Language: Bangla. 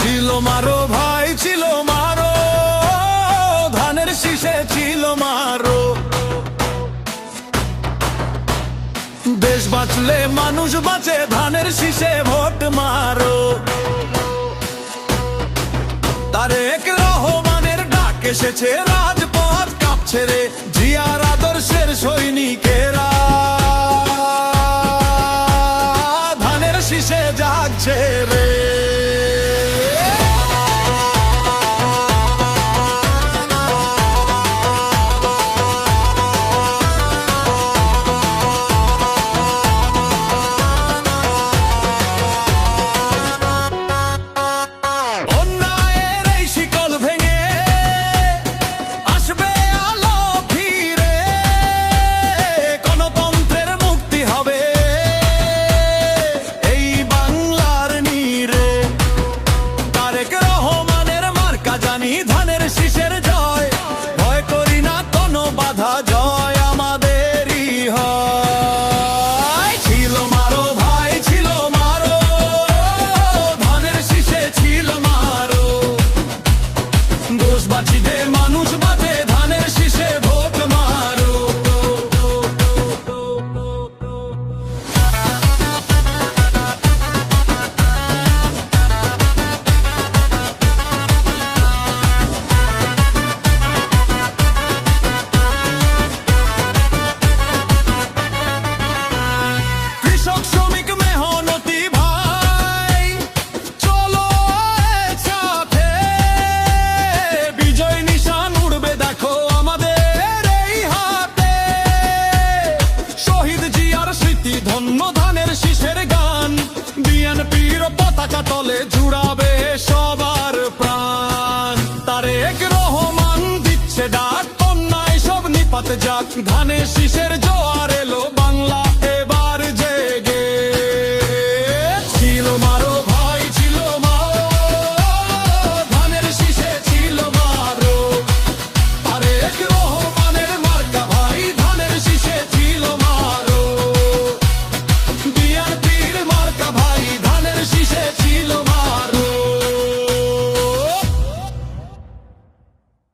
ছিল মারো ভাই ছিল মারো, ধানের শীষে ছিল মারো। দেশ বাঁচলে মানুষ বাঁচে, ধানের শীষে ভোট মারো। তারেক রহমানের ডাক এসেছে, রাজপথ কাঁপছে রে, জিয়ার আদর্শের সৈনিকেরা ধানের শীষে জাগছে রে। ধানের শীষের জয়, ভয় করি না কোনো বাধা, জয় আমাদেরই হয়। ছিল মারো ভাই ছিল মারো, ধানের শীষে ছিল মারো। দেশবাসীতে মানুষ বাঁচে, ধানের শীষে ভোট মারো। ধন্য ধানের শীষের গান, বিএনপির পতাকা তলে জুড়াবে সবার প্রাণ। তারেক রহমান দিচ্ছে ডাক, অন্যায় সব নিপাত যাক, ধানের শীষের জোয়ার এলো।